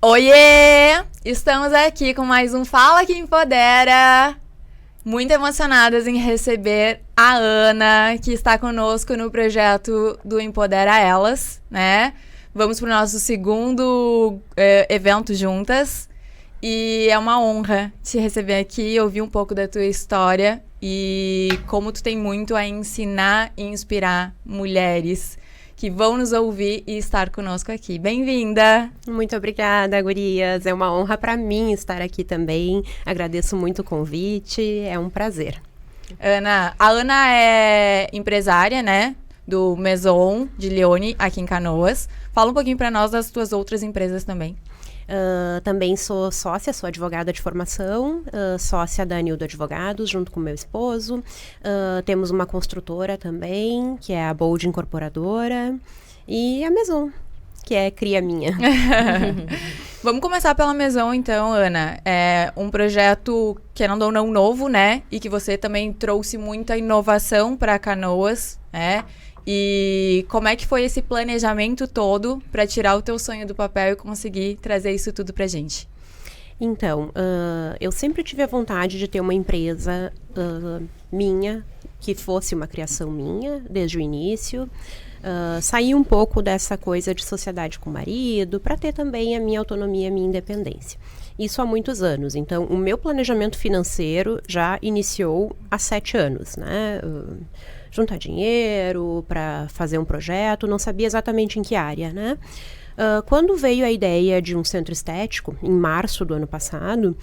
Oiê! Estamos aqui com mais um Fala que Empodera. Muito emocionadas em receber a Ana, que está conosco no projeto do Empodera Elas, né? Vamos para o nosso segundo evento juntas. E é uma honra te receber aqui, ouvir um pouco da tua história e como tu tem muito a ensinar e inspirar mulheres que vão nos ouvir e estar conosco aqui. Bem-vinda! Muito obrigada, gurias. É uma honra para mim estar aqui também. Agradeço muito o convite, é um prazer. A Ana é empresária, né, do Maison de Leone, aqui em Canoas. Fala um pouquinho para nós das tuas outras empresas também. Também sou sócia, sou advogada de formação, sócia da Anildo Advogados, junto com meu esposo. Temos uma construtora também, que é a Bold Incorporadora, e a Maison, que é cria minha. Vamos começar pela Maison, então, Ana. É um projeto, querendo ou não, novo, né? E que você também trouxe muita inovação para Canoas, né? E como é que foi esse planejamento todo para tirar o teu sonho do papel e conseguir trazer isso tudo pra gente? Então, eu sempre tive a vontade de ter uma empresa minha, que fosse uma criação minha, desde o início. Sair um pouco dessa coisa de sociedade com o marido, para ter também a minha autonomia, a minha independência. Isso há muitos anos. Então, o meu planejamento financeiro já iniciou há 7 anos, né? Juntar dinheiro para fazer um projeto, não sabia exatamente em que área, né? Quando veio a ideia de um centro estético, em março do ano passado,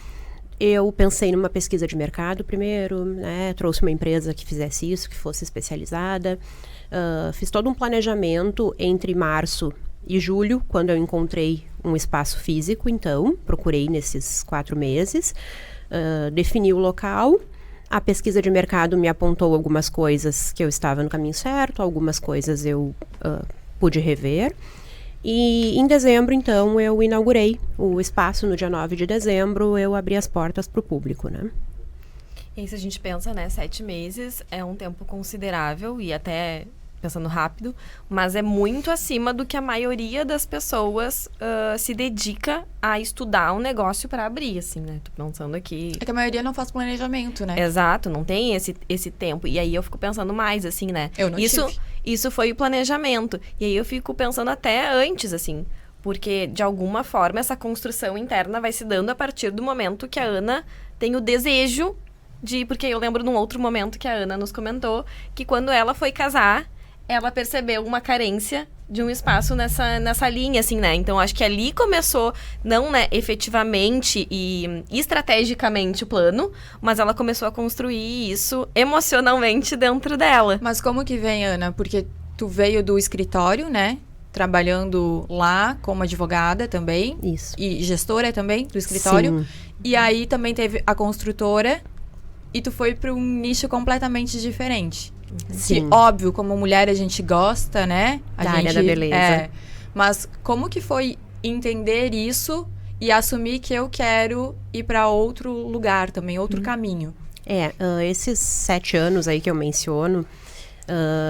eu pensei numa pesquisa de mercado primeiro, né? Trouxe uma empresa que fizesse isso, que fosse especializada. Fiz todo um planejamento entre março e julho, quando eu encontrei um espaço físico, então, procurei nesses 4 meses, defini o local. A pesquisa de mercado me apontou algumas coisas que eu estava no caminho certo, algumas coisas eu pude rever. E em dezembro, então, eu inaugurei o espaço. No dia 9 de dezembro, eu abri as portas para o público, né? E aí, se a gente pensa, né, 7 meses é um tempo considerável e até pensando rápido, mas é muito acima do que a maioria das pessoas se dedica a estudar um negócio para abrir, assim, né? Tô pensando aqui... É que a maioria não faz planejamento, né? Exato, não tem esse tempo. E aí eu fico pensando mais, assim, né? Eu não tive. Isso foi o planejamento. E aí eu fico pensando até antes, assim, porque de alguma forma essa construção interna vai se dando a partir do momento que a Ana tem o desejo de... Porque eu lembro num outro momento que a Ana nos comentou que quando ela foi casar, ela percebeu uma carência de um espaço nessa linha, assim, né? Então, acho que ali começou, não, né, efetivamente e estrategicamente o plano, mas ela começou a construir isso emocionalmente dentro dela. Mas como que vem, Ana? Porque tu veio do escritório, né? Trabalhando lá como advogada também. Isso. E gestora também do escritório. Sim. E aí também teve a construtora e tu foi para um nicho completamente diferente. Sim. Que, óbvio, como mulher a gente gosta, né? Da área da beleza. Mas como que foi entender isso e assumir que eu quero ir para outro lugar também, outro caminho? Esses 7 anos aí que eu menciono,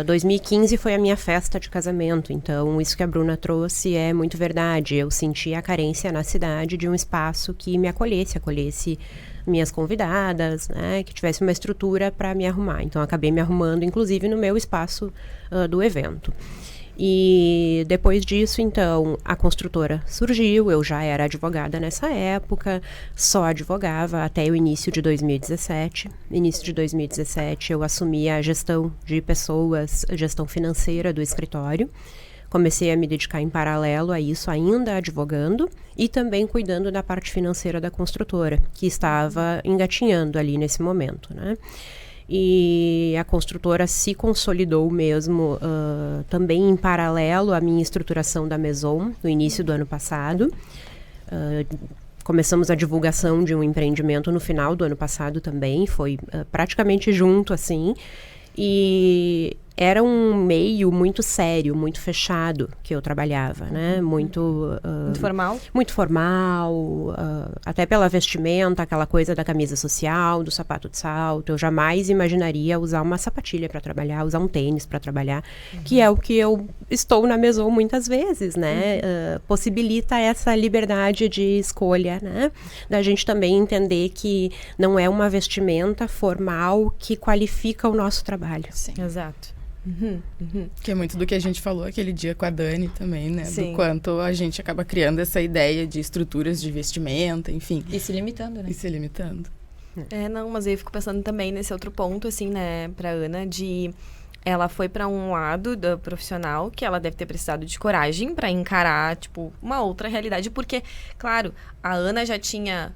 2015 foi a minha festa de casamento, então isso que a Bruna trouxe é muito verdade. Eu senti a carência na cidade de um espaço que me acolhesse minhas convidadas, né, que tivesse uma estrutura para me arrumar. Então, acabei me arrumando, inclusive, no meu espaço do evento. E depois disso, então, a construtora surgiu, eu já era advogada nessa época, só advogava até o início de 2017. Início de 2017, eu assumi a gestão de pessoas, a gestão financeira do escritório. Comecei a me dedicar em paralelo a isso, ainda advogando, e também cuidando da parte financeira da construtora, que estava engatinhando ali nesse momento, né? E a construtora se consolidou mesmo também em paralelo à minha estruturação da Maison, no início do ano passado. Começamos a divulgação de um empreendimento no final do ano passado também, foi praticamente junto, assim. E era um meio muito sério, muito fechado que eu trabalhava, né? Muito formal? Muito formal, até pela vestimenta, aquela coisa da camisa social, do sapato de salto. Eu jamais imaginaria usar uma sapatilha para trabalhar, usar um tênis para trabalhar, que é o que eu estou na Maison muitas vezes, né? Possibilita essa liberdade de escolha, né? Da gente também entender que não é uma vestimenta formal que qualifica o nosso trabalho. Sim. Exato. Que é muito do que a gente falou aquele dia com a Dani também, né? Sim. Do quanto a gente acaba criando essa ideia de estruturas de vestimenta, enfim. E se limitando, né? E se limitando. Não, mas eu fico pensando também nesse outro ponto, assim, né, pra Ana, de... Ela foi pra um lado do profissional que ela deve ter precisado de coragem pra encarar, tipo, uma outra realidade. Porque, claro, a Ana já tinha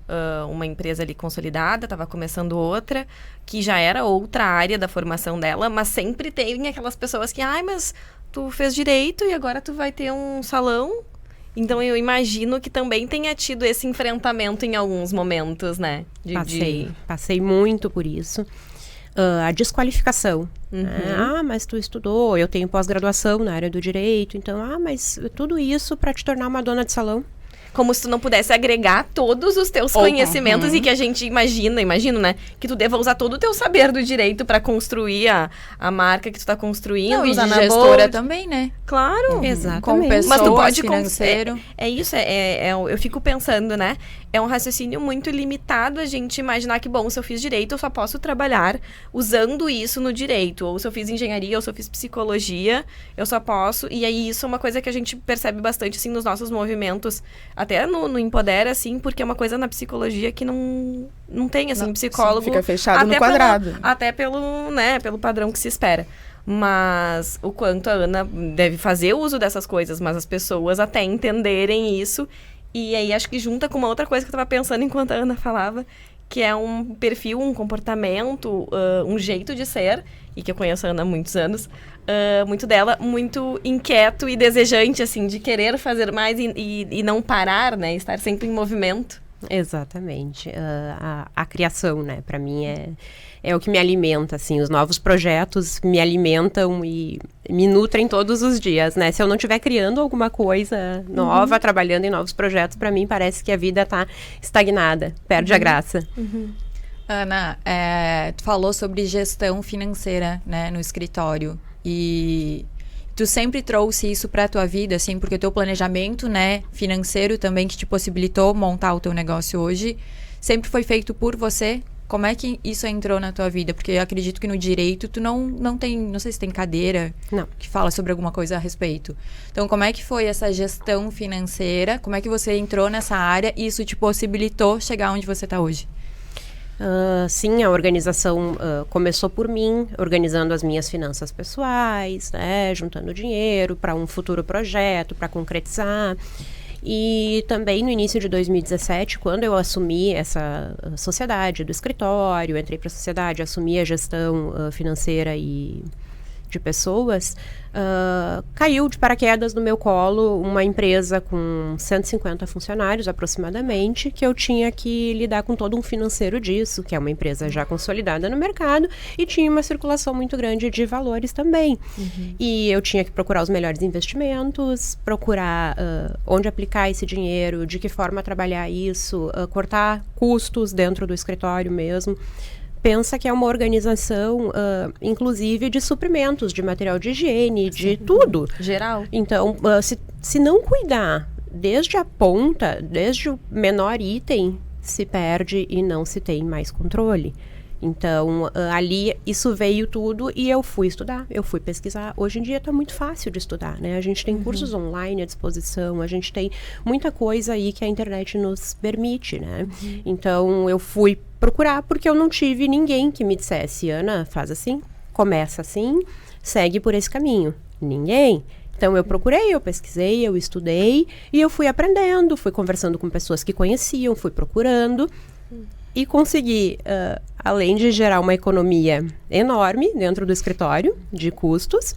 uma empresa ali consolidada, tava começando outra, que já era outra área da formação dela, mas sempre tem aquelas pessoas que, mas tu fez direito e agora tu vai ter um salão. Então, eu imagino que também tenha tido esse enfrentamento em alguns momentos, né? Passei muito por isso. A desqualificação. Né? Mas tu estudou, eu tenho pós-graduação na área do direito, então, mas tudo isso para te tornar uma dona de salão. Como se tu não pudesse agregar todos os teus conhecimentos e que a gente imagino, né? Que tu deva usar todo o teu saber do direito pra construir a marca que tu tá construindo. Não, e usar de na gestora board. também, né? Claro. Exatamente. Com pessoas, Mas tu pode financeiro. É isso, eu fico pensando, né? É um raciocínio muito limitado a gente imaginar que, bom, se eu fiz direito, eu só posso trabalhar usando isso no direito. Ou se eu fiz engenharia, ou se eu fiz psicologia, eu só posso. E aí, isso é uma coisa que a gente percebe bastante, assim, nos nossos movimentos. Até no Empodera, assim, porque é uma coisa na psicologia que não tem, assim, psicólogo... Sim, fica fechado no quadrado. Até pelo padrão que se espera. Mas o quanto a Ana deve fazer uso dessas coisas, mas as pessoas até entenderem isso. E aí acho que junta com uma outra coisa que eu tava pensando enquanto a Ana falava, que é um perfil, um comportamento, um jeito de ser, e que eu conheço a Ana há muitos anos, muito dela, muito inquieto e desejante, assim, de querer fazer mais e não parar, né? Estar sempre em movimento. Exatamente. A criação, né? Para mim é o que me alimenta, assim. Os novos projetos me alimentam e me nutrem todos os dias, né? Se eu não estiver criando alguma coisa nova, trabalhando em novos projetos, para mim parece que a vida tá estagnada, perde a graça. Ana, tu falou sobre gestão financeira, né, no escritório. E tu sempre trouxe isso pra tua vida, assim, porque o teu planejamento, né, financeiro também, que te possibilitou montar o teu negócio hoje, sempre foi feito por você? Como é que isso entrou na tua vida? Porque eu acredito que no direito tu não tem, não sei se tem cadeira que fala sobre alguma coisa a respeito. Então, como é que foi essa gestão financeira? Como é que você entrou nessa área e isso te possibilitou chegar onde você está hoje? Sim, a organização começou por mim, organizando as minhas finanças pessoais, né, juntando dinheiro para um futuro projeto, para concretizar. E também no início de 2017, quando eu assumi essa sociedade do escritório, entrei para a sociedade, assumi a gestão financeira e de pessoas, caiu de paraquedas no meu colo uma empresa com 150 funcionários aproximadamente, que eu tinha que lidar com todo um financeiro disso, que é uma empresa já consolidada no mercado e tinha uma circulação muito grande de valores também. E eu tinha que procurar os melhores investimentos, procurar onde aplicar esse dinheiro, de que forma trabalhar isso, cortar custos dentro do escritório mesmo. Pensa que é uma organização, inclusive, de suprimentos, de material de higiene, de tudo. Geral. Então, se não cuidar desde a ponta, desde o menor item, se perde e não se tem mais controle. Então, ali, isso veio tudo e eu fui estudar, eu fui pesquisar. Hoje em dia está muito fácil de estudar, né? A gente tem cursos online à disposição, a gente tem muita coisa aí que a internet nos permite, né? Então, eu fui procurar porque eu não tive ninguém que me dissesse, Ana, faz assim, começa assim, segue por esse caminho. Ninguém. Então, eu procurei, eu pesquisei, eu estudei e eu fui aprendendo, fui conversando com pessoas que conheciam, fui procurando e consegui, além de gerar uma economia enorme dentro do escritório de custos,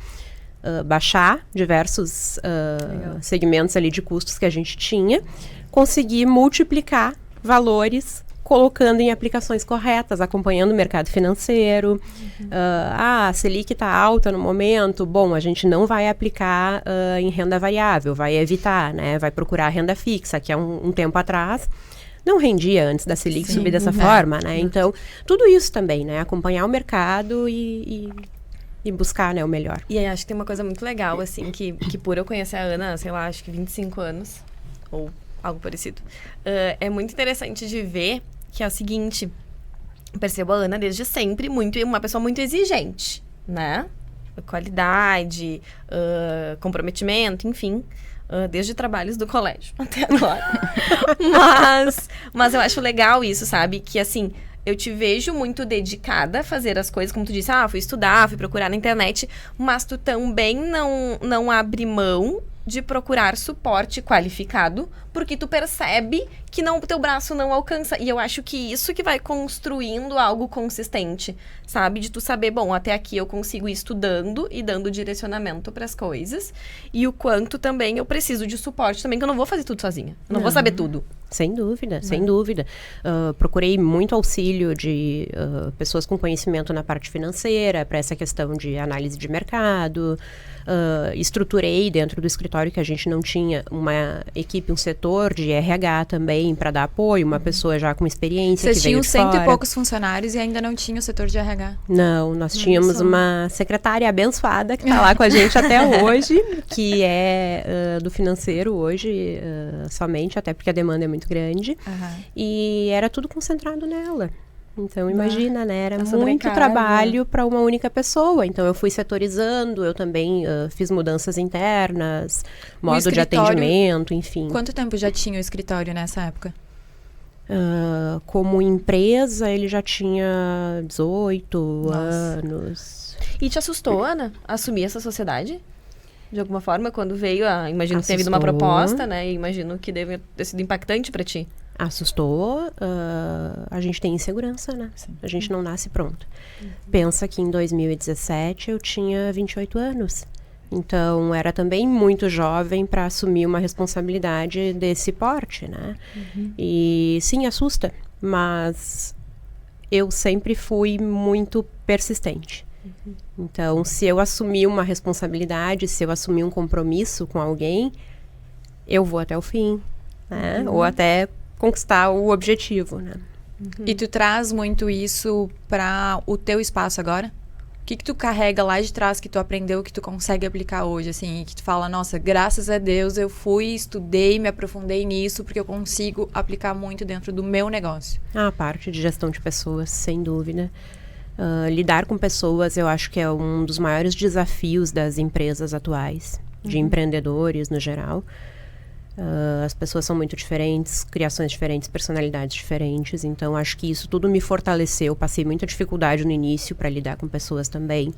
baixar diversos segmentos ali de custos que a gente tinha, consegui multiplicar valores colocando em aplicações corretas, acompanhando o mercado financeiro. A Selic está alta no momento, bom, a gente não vai aplicar em renda variável, vai evitar, né? Vai procurar renda fixa, que há um tempo atrás não rendia antes da Selic subir dessa forma, né? Então, tudo isso também, né? Acompanhar o mercado e buscar, né, o melhor. E aí, acho que tem uma coisa muito legal, assim, que por eu conhecer a Ana, sei lá, acho que 25 anos, ou algo parecido, é muito interessante de ver que é o seguinte, eu percebo a Ana desde sempre uma pessoa muito exigente, né? Qualidade, comprometimento, enfim, desde trabalhos do colégio até agora. mas eu acho legal isso, sabe? Que, assim, eu te vejo muito dedicada a fazer as coisas, como tu disse, fui estudar, fui procurar na internet, mas tu também não abre mão de procurar suporte qualificado, porque tu percebe que teu braço não alcança. E eu acho que isso que vai construindo algo consistente, sabe? De tu saber, bom, até aqui eu consigo ir estudando e dando direcionamento para as coisas. E o quanto também eu preciso de suporte também, que eu não vou fazer tudo sozinha. Eu não vou saber tudo. Sem dúvida, sem dúvida. Procurei muito auxílio de pessoas com conhecimento na parte financeira, para essa questão de análise de mercado. Estruturei dentro do escritório que a gente não tinha uma equipe, um setor de RH também para dar apoio, uma pessoa já com experiência. Vocês que veio tinham de 100 fora. e poucos funcionários e ainda não tinha o setor de RH? Não, nós tínhamos uma secretária abençoada que está lá com a gente até hoje, que é do financeiro hoje somente, até porque a demanda é muito grande. E era tudo concentrado nela. Então, imagina, né? Era muito trabalho para uma única pessoa. Então, eu fui setorizando, eu também fiz mudanças internas, modo de atendimento, enfim. Quanto tempo já tinha o escritório nessa época? Como empresa, ele já tinha 18 anos. E te assustou, Ana, assumir essa sociedade? De alguma forma, quando veio, imagino que tenha havido uma proposta, né? E imagino que deve ter sido impactante para ti. Assustou, a gente tem insegurança, né? Sim. A gente não nasce pronto. Pensa que em 2017 eu tinha 28 anos. Então, era também muito jovem para assumir uma responsabilidade desse porte, né? E sim, assusta, mas eu sempre fui muito persistente. Então, se eu assumir uma responsabilidade, se eu assumir um compromisso com alguém, eu vou até o fim, né? Ou até conquistar o objetivo, né? E tu traz muito isso para o teu espaço agora? O que tu carrega lá de trás que tu aprendeu, que tu consegue aplicar hoje, assim, e que tu fala, nossa, graças a Deus eu fui, estudei, me aprofundei nisso, porque eu consigo aplicar muito dentro do meu negócio? A parte de gestão de pessoas, sem dúvida. Lidar com pessoas, eu acho que é um dos maiores desafios das empresas atuais, de empreendedores no geral. As pessoas são muito diferentes, criações diferentes, personalidades diferentes, então acho que isso tudo me fortaleceu. Passei muita dificuldade no início para lidar com pessoas também.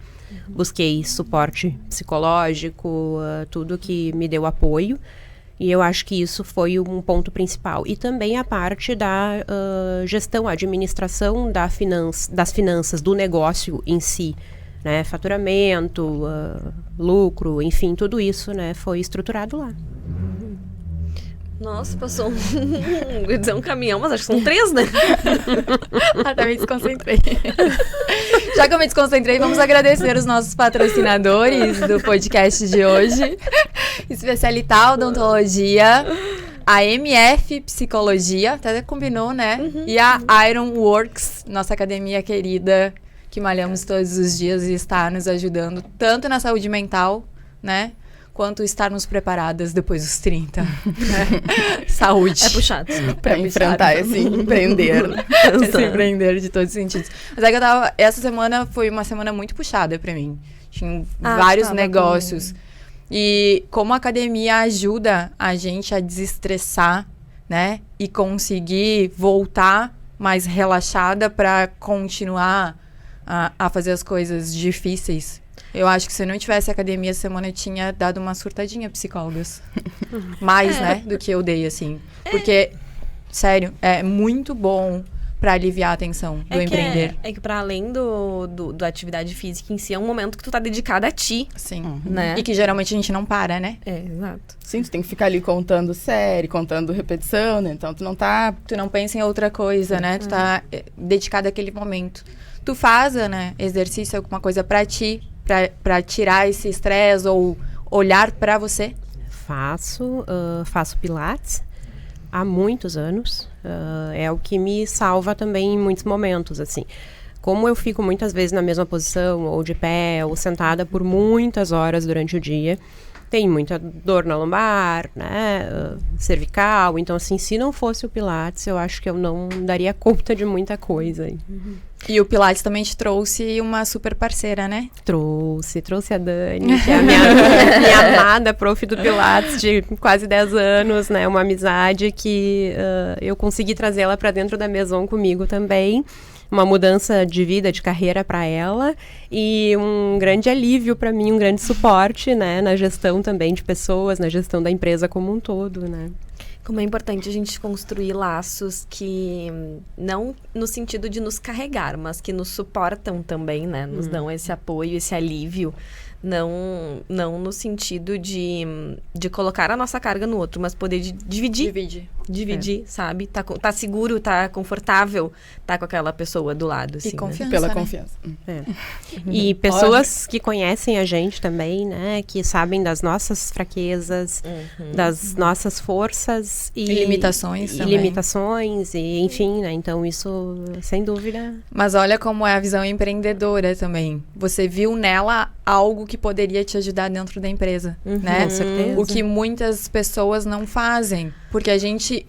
Busquei suporte psicológico, tudo que me deu apoio, e eu acho que isso foi um ponto principal. E também a parte da gestão, a administração das finanças, do negócio em si, né? Faturamento, lucro, enfim, tudo isso, né, foi estruturado lá. Nossa, passou eu ia dizer um caminhão, mas acho que são 3, né? Até me desconcentrei. Já que eu me desconcentrei, vamos agradecer os nossos patrocinadores do podcast de hoje. Especialital Odontologia, a MF Psicologia, até combinou, né? E a Iron Works, nossa academia querida, que malhamos todos os dias e está nos ajudando tanto na saúde mental, né? Quanto estarmos preparadas depois dos 30. Né? Saúde. É puxado. Pra enfrentar esse empreender. Esse empreender de todos os sentidos. Mas é que essa semana foi uma semana muito puxada pra mim. Tinha vários negócios. E como a academia ajuda a gente a desestressar, né? E conseguir voltar mais relaxada pra continuar a fazer as coisas difíceis. Eu acho que se eu não tivesse academia essa semana, eu tinha dado uma surtadinha psicólogas. Mais, né, do que eu dei, assim. Porque, sério, é muito bom pra aliviar a tensão do empreender. É que pra além da atividade física em si, é um momento que tu tá dedicada a ti, Sim. né? E que geralmente a gente não para, né? É, exato. Sim, tu tem que ficar ali contando série, contando repetição, né? Então tu não tá... Tu não pensa em outra coisa, né? Tu tá dedicado àquele momento. Tu faz, né, exercício, alguma coisa pra ti, pra tirar esse estresse ou olhar pra você? Faço pilates há muitos anos. É o que me salva também em muitos momentos, assim. Como eu fico muitas vezes na mesma posição, ou de pé, ou sentada por muitas horas durante o dia, tem muita dor na lombar, né, cervical. Então, assim, se não fosse o pilates, eu acho que eu não daria conta de muita coisa. E o Pilates também te trouxe uma super parceira, né? Trouxe a Dani, que é a minha amada prof do Pilates de quase 10 anos, né? Uma amizade que eu consegui trazer ela para dentro da Maison comigo também. Uma mudança de vida, de carreira para ela e um grande alívio para mim, um grande suporte, né? Na gestão também de pessoas, na gestão da empresa como um todo, né? Como é importante a gente construir laços que não no sentido de nos carregar, mas que nos suportam também, né? Nos dão esse apoio, esse alívio. Não no sentido de colocar a nossa carga no outro, mas poder dividir, sabe? Tá seguro, tá confortável, tá com aquela pessoa do lado, assim, E confiança, né? Pela né? confiança. E pessoas que conhecem a gente também, né? Que sabem das nossas fraquezas, das nossas forças E limitações também. limitações, e enfim, né? Então isso, sem dúvida... Mas olha como é a visão empreendedora também. Você viu nela algo que poderia te ajudar dentro da empresa, né? Com certeza. O que muitas pessoas não fazem. Porque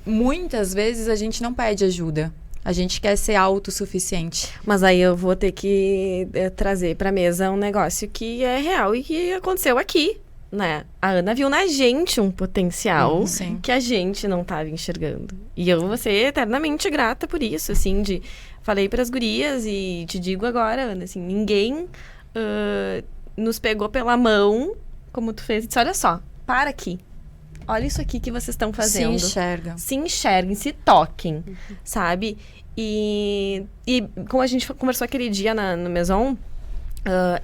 muitas vezes, a gente não pede ajuda. A gente quer ser autossuficiente. Mas aí eu vou ter que trazer pra mesa um negócio que é real e que aconteceu aqui, né? A Ana viu na gente um potencial Sim. que a gente não estava enxergando. E eu vou ser eternamente grata por isso, assim, falei pras gurias e te digo agora, Ana, assim, ninguém nos pegou pela mão, como tu fez, e disse, olha só, para aqui. Olha isso aqui que vocês estão fazendo. Se enxerguem, se toquem, sabe? E como a gente conversou aquele dia no Maison,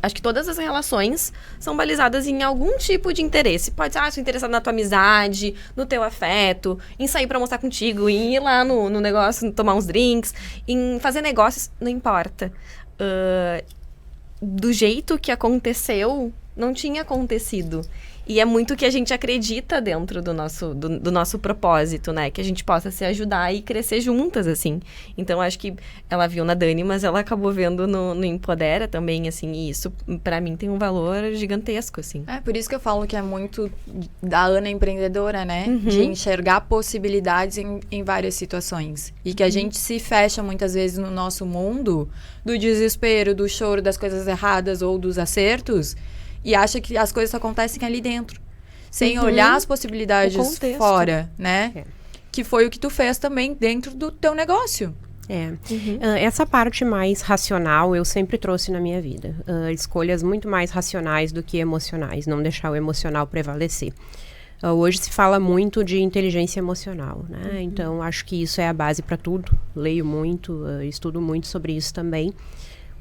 acho que todas as relações são balizadas em algum tipo de interesse. Pode ser, sou interessada na tua amizade, no teu afeto, em sair pra almoçar contigo, em ir lá no negócio, tomar uns drinks, em fazer negócios, não importa. Do jeito que aconteceu, não tinha acontecido. E é muito que a gente acredita dentro do nosso propósito, né? Que a gente possa se ajudar e crescer juntas, assim. Então, acho que ela viu na Dani, mas ela acabou vendo no Empodera também, assim. E isso, pra mim, tem um valor gigantesco, assim. É, por isso que eu falo que é muito da Ana empreendedora, né? De enxergar possibilidades em várias situações. E que a gente se fecha, muitas vezes, no nosso mundo do desespero, do choro, das coisas erradas ou dos acertos... E acha que as coisas acontecem ali dentro. Sem olhar as possibilidades fora, né? Que foi o que tu fez também dentro do teu negócio. Essa parte mais racional eu sempre trouxe na minha vida. Escolhas muito mais racionais do que emocionais. Não deixar o emocional prevalecer. Hoje se fala muito de inteligência emocional, né? Então, acho que isso é a base para tudo. Leio muito, estudo muito sobre isso também.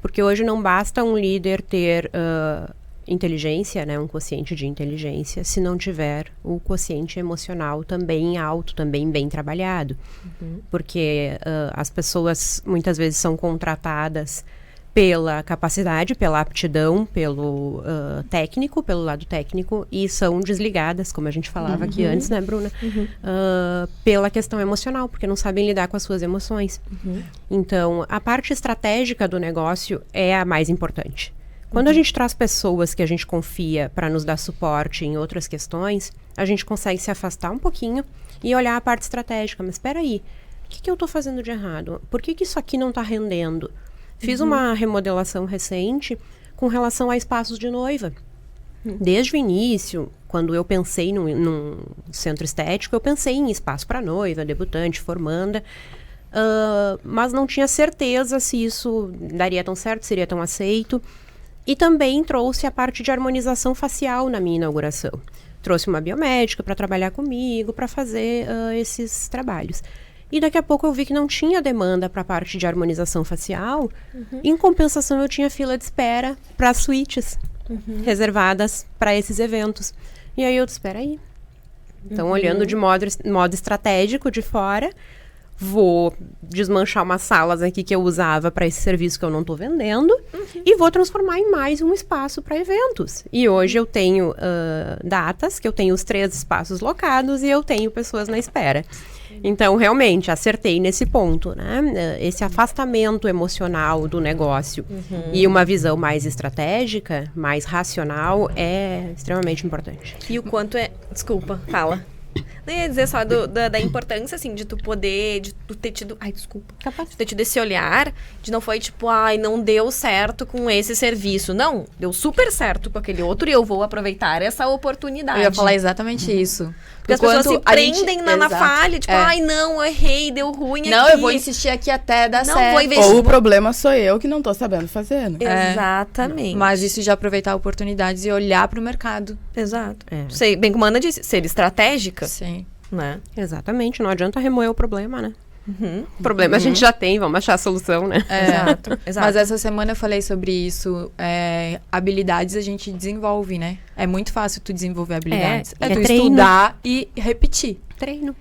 Porque hoje não basta um líder ter... inteligência, né, um quociente de inteligência, se não tiver o quociente emocional também alto, também bem trabalhado. Porque as pessoas muitas vezes são contratadas pela capacidade, pela aptidão, pelo pelo lado técnico, e são desligadas, como a gente falava aqui antes, né, Bruna? Pela questão emocional, porque não sabem lidar com as suas emoções. Então, a parte estratégica do negócio é a mais importante. Quando a gente traz pessoas que a gente confia para nos dar suporte em outras questões, a gente consegue se afastar um pouquinho e olhar a parte estratégica. Mas espera aí, o que eu estou fazendo de errado? Por que isso aqui não está rendendo? Fiz uma remodelação recente com relação a espaços de noiva. Desde o início, quando eu pensei num centro estético, eu pensei em espaço para noiva, debutante, formanda, mas não tinha certeza se isso daria tão certo, seria tão aceito. E também trouxe a parte de harmonização facial na minha inauguração. Trouxe uma biomédica para trabalhar comigo, para fazer esses trabalhos. E daqui a pouco eu vi que não tinha demanda para a parte de harmonização facial. Em compensação, eu tinha fila de espera para suítes reservadas para esses eventos. E aí eu disse, espera aí. Então, olhando de modo estratégico de fora, vou desmanchar umas salas aqui que eu usava para esse serviço que eu não estou vendendo e vou transformar em mais um espaço para eventos. E hoje eu tenho datas, que eu tenho os 3 espaços locados e eu tenho pessoas na espera. Então, realmente, acertei nesse ponto, né? Esse afastamento emocional do negócio e uma visão mais estratégica, mais racional, é extremamente importante. E o quanto é... Desculpa, fala. Não ia dizer só da importância, assim, de tu poder, de tu ter tido... Ai, desculpa. Capaz. De ter tido esse olhar, de não foi tipo, ai, não deu certo com esse serviço. Não, deu super certo com aquele outro e eu vou aproveitar essa oportunidade. Eu ia falar exatamente isso. Porque as pessoas se prendem na falha, tipo, ai, não, eu errei, deu ruim não, aqui. eu vou insistir aqui até dar Não, certo. vou investir. Ou o problema sou eu que não tô sabendo fazer, né? Exatamente. Mas isso de aproveitar oportunidades e olhar pro mercado. Exato. É. Sei, bem como a Ana disse, ser estratégica, Sim. né? Exatamente, não adianta remoer o problema, né? O problema a gente já tem, vamos achar a solução, né? Exato, exato. Mas essa semana eu falei sobre isso. Habilidades a gente desenvolve, né? É muito fácil tu desenvolver habilidades. É tu treino. estudar e repetir. Treino.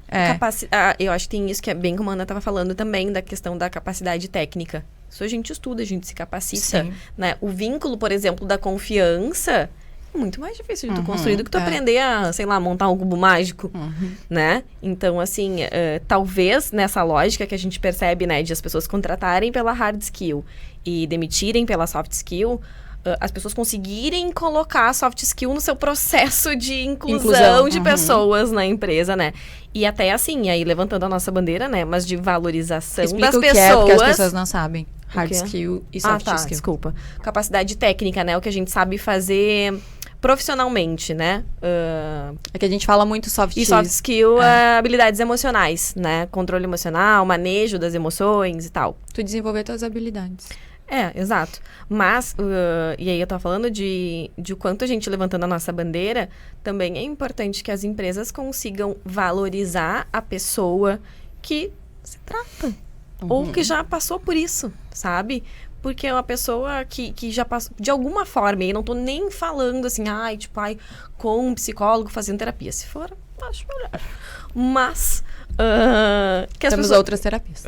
Eu acho que tem isso que é bem como a Ana estava falando também, da questão da capacidade técnica. Isso a gente estuda, a gente se capacita. Sim. Né? O vínculo, por exemplo, da confiança é muito mais difícil de tu construir do que tu aprender a, sei lá, montar um cubo mágico, né? Então, assim, talvez nessa lógica que a gente percebe, né, de as pessoas contratarem pela hard skill e demitirem pela soft skill, as pessoas conseguirem colocar a soft skill no seu processo de inclusão de pessoas na empresa, né? E até assim, aí levantando a nossa bandeira, né? Mas de valorização Explica das o que pessoas. é, porque as pessoas não sabem. Hard quê? skill e soft skill. Desculpa. Capacidade técnica, né? O que a gente sabe fazer profissionalmente, né? É que a gente fala muito soft E soft skill, habilidades emocionais, né? Controle emocional, manejo das emoções e tal. Tu desenvolver tuas habilidades. Exato. Mas, e aí eu tava falando de o quanto a gente levantando a nossa bandeira, também é importante que as empresas consigam valorizar a pessoa que se trata. Ou que já passou por isso, sabe? Porque é uma pessoa que já passou, de alguma forma, e não tô nem falando assim, com um psicólogo fazendo terapia. Se for, acho melhor. Mas, que as Temos pessoas... outras terapias.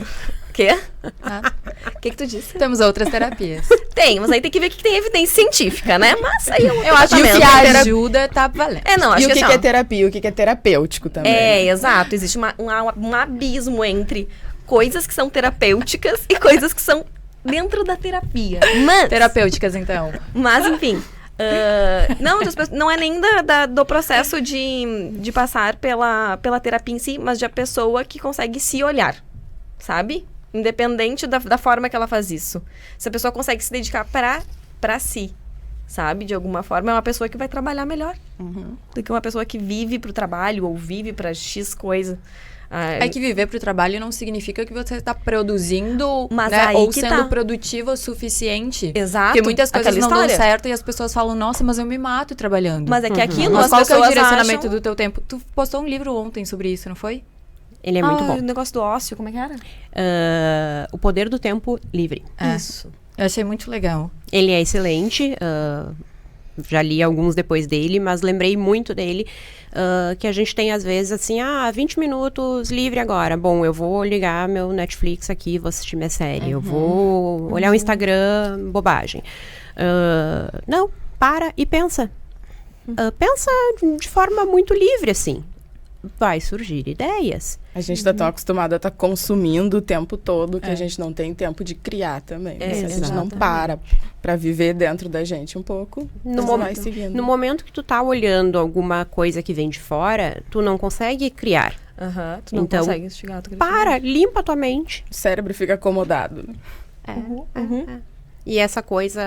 Quê? Tá? O que tu disse? Temos outras terapias. Tem, mas aí tem que ver que tem evidência científica, né? Mas aí Eu acho que o que ajuda tá valendo. não, acho E o que, assim, que é ó, terapia? O que, que é terapêutico também? exato. Existe um abismo entre coisas que são terapêuticas e coisas que são dentro da terapia. Terapêuticas, então. Mas, enfim. Não é nem do processo de passar pela terapia em si, mas de a pessoa que consegue se olhar, sabe? Independente da forma que ela faz isso. Se a pessoa consegue se dedicar pra si, sabe? De alguma forma, é uma pessoa que vai trabalhar melhor do que uma pessoa que vive pro trabalho ou vive pra X coisa. É que viver pro trabalho não significa que você tá produzindo, Mas né, aí ou que sendo tá. produtivo o suficiente. Exato. Porque muitas coisas Aquela não dão história. certo e as pessoas falam, nossa, mas eu me mato trabalhando. Mas é que aquilo, Mas as qual que é o pessoas direcionamento acham... do teu tempo? Tu postou um livro ontem sobre isso, não foi? Ele é muito bom. O negócio do ócio, como é que era? O Poder do Tempo Livre. Isso. Eu achei muito legal. Ele é excelente. Já li alguns depois dele, mas lembrei muito dele. Que a gente tem, às vezes, assim, 20 minutos livre agora. Bom, eu vou ligar meu Netflix aqui, vou assistir minha série. Eu vou olhar o Instagram, bobagem. Não, para e pensa. Pensa de forma muito livre, assim. Vai surgir ideias. A gente tá tão acostumado a estar consumindo o tempo todo que a gente não tem tempo de criar também. Se a gente não para pra viver dentro da gente um pouco, vai seguindo. No momento que tu tá olhando alguma coisa que vem de fora, tu não consegue criar. Tu não Então, consegue instigar. Para, limpa a tua mente. O cérebro fica acomodado. E essa coisa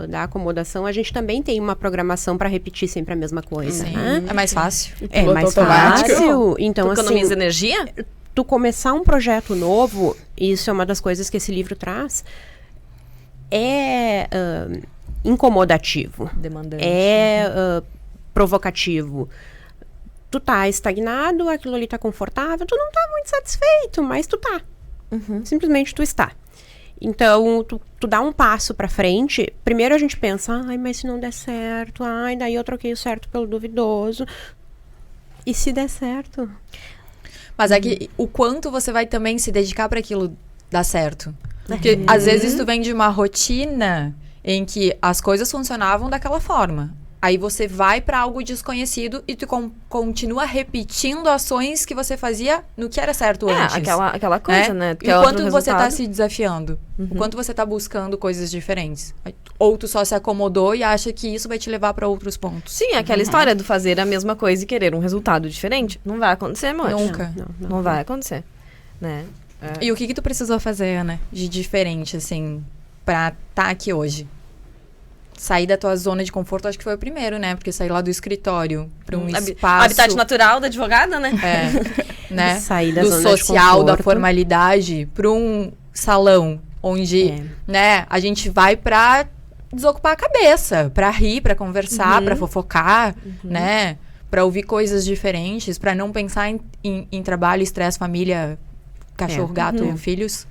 da acomodação, a gente também tem uma programação para repetir sempre a mesma coisa, né? É mais fácil. É Piloto mais automático. fácil. Então, Tu assim, economiza energia? tu começar um projeto novo, isso é uma das coisas que esse livro traz, é incomodativo. Demandante. É provocativo. tu tá estagnado, aquilo ali tá confortável, tu não tá muito satisfeito, mas tu tá. Simplesmente tu está. Então, tu dá um passo pra frente, primeiro a gente pensa, ai, mas se não der certo, ai, daí eu troquei o certo pelo duvidoso. E se der certo? Mas é que o quanto você vai também se dedicar para aquilo dar certo. Porque às vezes tu vem de uma rotina em que as coisas funcionavam daquela forma. Aí você vai para algo desconhecido e tu continua repetindo ações que você fazia no que era certo antes. Aquela coisa, né? E o quanto você tá se desafiando. O quanto você tá buscando coisas diferentes. Ou tu só se acomodou e acha que isso vai te levar para outros pontos. Sim, aquela história do fazer a mesma coisa e querer um resultado diferente. Não vai acontecer, Monte. Nunca. Não vai acontecer, né? E o que tu precisou fazer, Ana, de diferente, assim, pra estar aqui hoje? Sair da tua zona de conforto, acho que foi o primeiro, né? Porque sair lá do escritório para um espaço... Habitat natural da advogada, né? Né? Sair da do zona social, de da conforto. Formalidade, para um salão onde, né, a gente vai para desocupar a cabeça, para rir, para conversar, para fofocar, né? Para ouvir coisas diferentes, para não pensar em trabalho, estresse, família, cachorro, gato, filhos.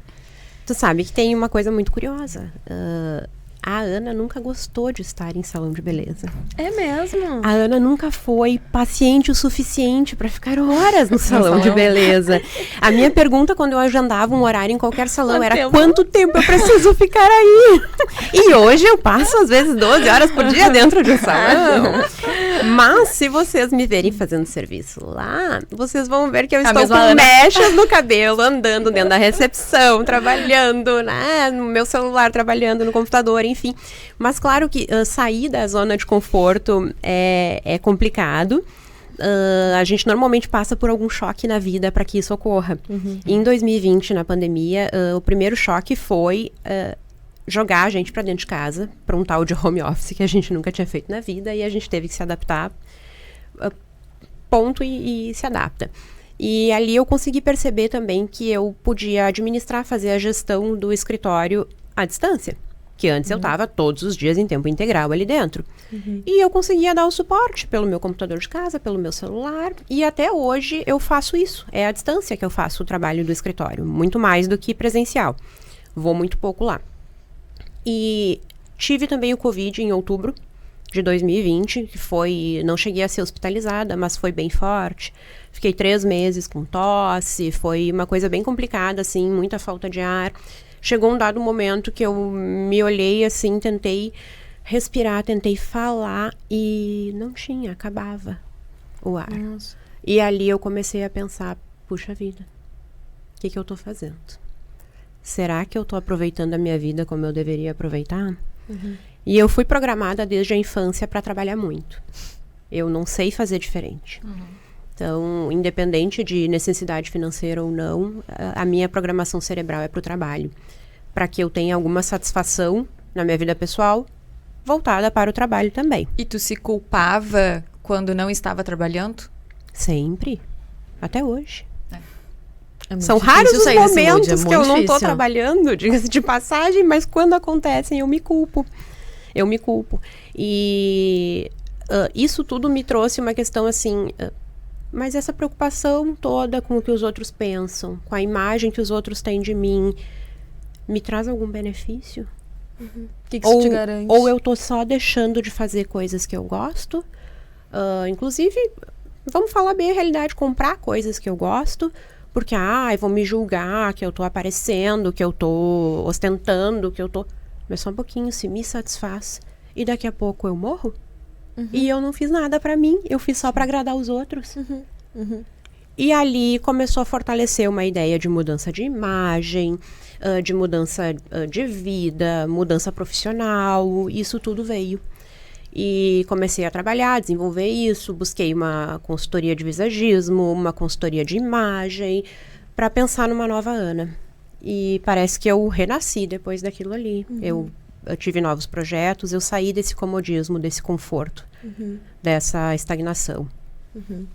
Tu sabe que tem uma coisa muito curiosa. A Ana nunca gostou de estar em salão de beleza. É mesmo? A Ana nunca foi paciente o suficiente para ficar horas no salão de beleza. A minha pergunta quando eu agendava um horário em qualquer salão era quanto tempo eu preciso ficar aí? E hoje eu passo às vezes 12 horas por dia dentro de um salão. Mas se vocês me verem fazendo serviço lá, vocês vão ver que eu estou com mechas no cabelo, andando dentro da recepção, trabalhando, né, no meu celular, trabalhando no computador, enfim. Mas claro que sair da zona de conforto é complicado. A gente normalmente passa por algum choque na vida para que isso ocorra. Em 2020, na pandemia, o primeiro choque foi jogar a gente para dentro de casa, para um tal de home office que a gente nunca tinha feito na vida, e a gente teve que se adaptar, ponto, e se adapta. E ali eu consegui perceber também que eu podia administrar, fazer a gestão do escritório à distância. Que antes eu estava todos os dias em tempo integral ali dentro. E eu conseguia dar o suporte pelo meu computador de casa, pelo meu celular. E até hoje eu faço isso. É à distância que eu faço o trabalho do escritório. Muito mais do que presencial. Vou muito pouco lá. E tive também o Covid em outubro de 2020. Que foi... Não cheguei a ser hospitalizada, mas foi bem forte. Fiquei 3 meses com tosse. Foi uma coisa bem complicada, assim. Muita falta de ar. Chegou um dado momento que eu me olhei assim, tentei respirar, tentei falar e não tinha, acabava o ar. Nossa. E ali eu comecei a pensar, puxa vida, o que eu tô fazendo? Será que eu tô aproveitando a minha vida como eu deveria aproveitar? E eu fui programada desde a infância para trabalhar muito. Eu não sei fazer diferente. Então, independente de necessidade financeira ou não, a minha programação cerebral é para o trabalho. Para que eu tenha alguma satisfação na minha vida pessoal, voltada para o trabalho também. E tu se culpava quando não estava trabalhando? Sempre. Até hoje. São raros os momentos que eu não estou trabalhando, diga-se de passagem, mas quando acontecem eu me culpo. E isso tudo me trouxe uma questão assim... Mas essa preocupação toda com o que os outros pensam, com a imagem que os outros têm de mim, me traz algum benefício? O que isso te garante? Ou eu tô só deixando de fazer coisas que eu gosto? Inclusive, vamos falar bem a realidade, comprar coisas que eu gosto, porque, vão me julgar que eu tô aparecendo, que eu tô ostentando, que eu tô... Mas só um pouquinho, se me satisfaz, e daqui a pouco eu morro? E eu não fiz nada pra mim, eu fiz só pra agradar os outros. E ali começou a fortalecer uma ideia de mudança de imagem, de mudança de vida, mudança profissional, isso tudo veio. E comecei a trabalhar, desenvolver isso, busquei uma consultoria de visagismo, uma consultoria de imagem, para pensar numa nova Ana. E parece que eu renasci depois daquilo ali. Eu tive novos projetos, eu saí desse comodismo, desse conforto, dessa estagnação.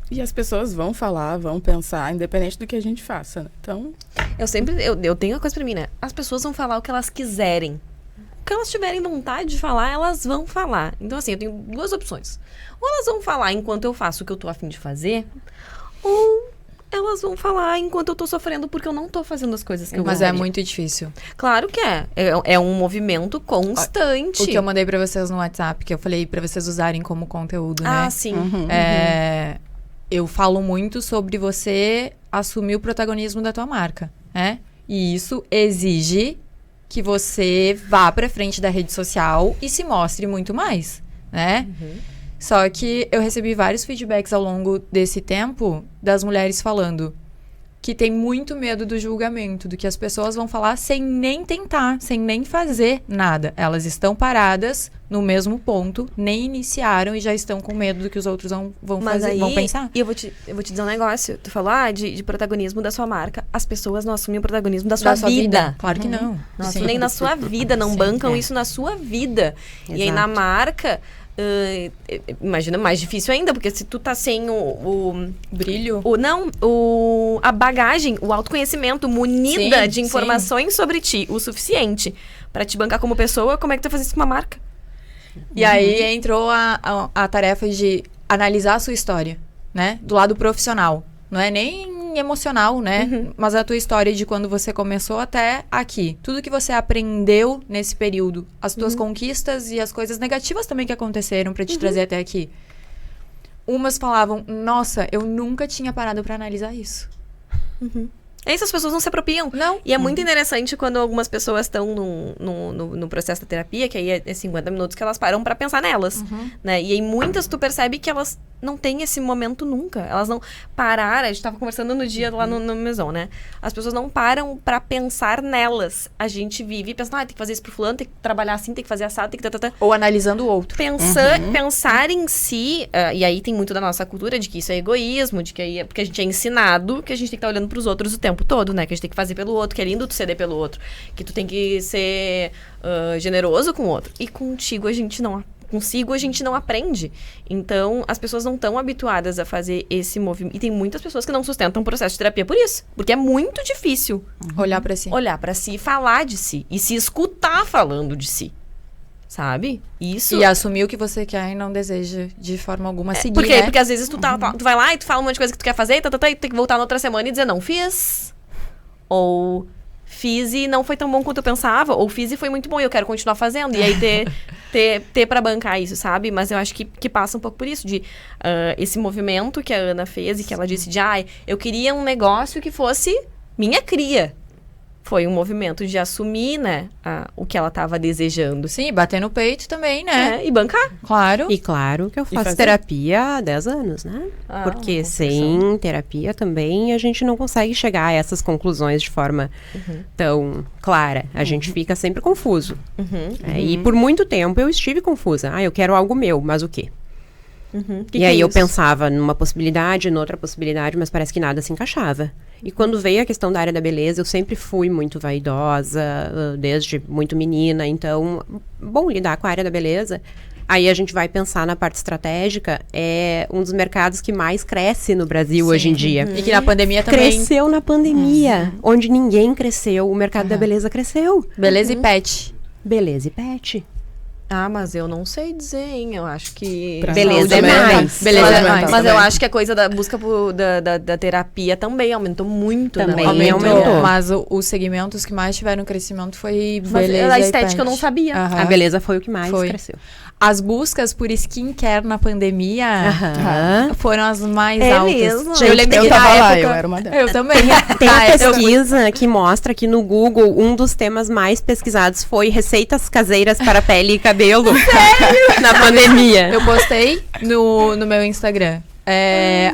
E as pessoas vão falar, vão pensar, independente do que a gente faça, né? Então... Eu tenho uma coisa pra mim, né? As pessoas vão falar o que elas quiserem. que elas tiverem vontade de falar, elas vão falar. Então, assim, eu tenho 2 opções. Ou elas vão falar enquanto eu faço o que eu tô a fim de fazer, ou elas vão falar enquanto eu tô sofrendo porque eu não tô fazendo as coisas que eu Mas gostaria. é muito difícil. Claro que é. É um movimento constante. O que eu mandei pra vocês no WhatsApp, que eu falei pra vocês usarem como conteúdo, né? Ah, sim. Eu falo muito sobre você assumir o protagonismo da tua marca, né? E isso exige que você vá pra frente da rede social e se mostre muito mais, né? Só que eu recebi vários feedbacks ao longo desse tempo das mulheres falando que tem muito medo do julgamento, do que as pessoas vão falar sem nem tentar, sem nem fazer nada. Elas estão paradas no mesmo ponto, nem iniciaram e já estão com medo do que os outros vão fazer, aí, vão pensar. E eu vou te dizer um negócio. Tu falou, de protagonismo da sua marca. As pessoas não assumem o protagonismo da sua vida. Claro que não. Não Sim. assumem na sua vida, não bancam isso na sua vida. E aí, na Exato. marca... imagina, mais difícil ainda, porque se tu tá sem o Brilho. a bagagem, o autoconhecimento munida Sim, de informações sobre ti, o suficiente pra te bancar como pessoa, como é que tu vai fazer isso com uma marca? E aí entrou a tarefa de analisar a sua história, né? Do lado profissional. Não é nem emocional, né? Mas a tua história de quando você começou até aqui. Tudo que você aprendeu nesse período. As tuas conquistas e as coisas negativas também que aconteceram pra te trazer até aqui. Umas falavam, nossa, eu nunca tinha parado pra analisar isso. Essas pessoas não se apropriam. Não. E é muito interessante quando algumas pessoas estão no processo da terapia, que aí é 50 minutos que elas param pra pensar nelas, né? E aí muitas tu percebe que elas não têm esse momento nunca. Elas não pararam, a gente tava conversando no dia lá no Maison, né? As pessoas não param pra pensar nelas. A gente vive pensando, tem que fazer isso pro fulano, tem que trabalhar assim, tem que fazer assado, tem que... Ou analisando o outro. Pensar em si, e aí tem muito da nossa cultura de que isso é egoísmo, de que aí porque a gente é ensinado que a gente tem que estar olhando pros outros o tempo todo, né? Que a gente tem que fazer pelo outro, que é lindo tu ceder pelo outro, que tu tem que ser generoso com o outro. E contigo a gente não aprende. Então, as pessoas não estão habituadas a fazer esse movimento. E tem muitas pessoas que não sustentam o processo de terapia por isso. Porque é muito difícil Olhar pra si. olhar pra si e falar de si. E se escutar falando de si. Sabe? Isso... E assumir o que você quer e não deseja de forma alguma seguir, Porque, né? porque às vezes tu vai lá e tu fala um monte de coisa que tu quer fazer, e tu tem que voltar na outra semana e dizer, não fiz. Ou fiz e não foi tão bom quanto eu pensava. Ou fiz e foi muito bom e eu quero continuar fazendo. E aí ter pra bancar isso, sabe? Mas eu acho que passa um pouco por isso. De esse movimento que a Ana fez e que ela disse de, eu queria um negócio que fosse minha cria. Foi um movimento de assumir, né, o que ela estava desejando. Sim, bater no peito também, né? E bancar. Claro. E claro que eu faço fazer. terapia há 10 anos, né? Porque sem terapia também a gente não consegue chegar a essas conclusões de forma tão clara. A gente fica sempre confuso. E por muito tempo eu estive confusa. Eu quero algo meu, mas o quê? Que e aí é eu isso? pensava numa possibilidade, noutra possibilidade, mas parece que nada se encaixava. E quando veio a questão da área da beleza, eu sempre fui muito vaidosa, desde muito menina. Então, bom, lidar com a área da beleza. Aí a gente vai pensar na parte estratégica, é um dos mercados que mais cresce no Brasil hoje em dia. E que na pandemia também. Cresceu na pandemia, onde ninguém cresceu, o mercado da beleza cresceu. Beleza e pet. Beleza e pet. Mas eu não sei dizer, hein? Eu acho que... Pra Beleza saúde é mental. mais. Beleza é mas, mais. mas eu também. acho que a coisa da busca da terapia também aumentou muito. Também né? aumentou. Mas os segmentos que mais tiveram crescimento foi Mas beleza a e estética pet. eu não sabia. Aham. A beleza foi o que mais Foi. cresceu. As buscas por skincare na pandemia foram as mais É altas. mesmo? Eu lembro Eu que tava na lá, época... eu era uma delas. Eu também. Tem Na a época- pesquisa que mostra que no Google, um dos temas mais pesquisados foi receitas caseiras para pele e cabelo. Sério? Na pandemia. Eu postei no meu Instagram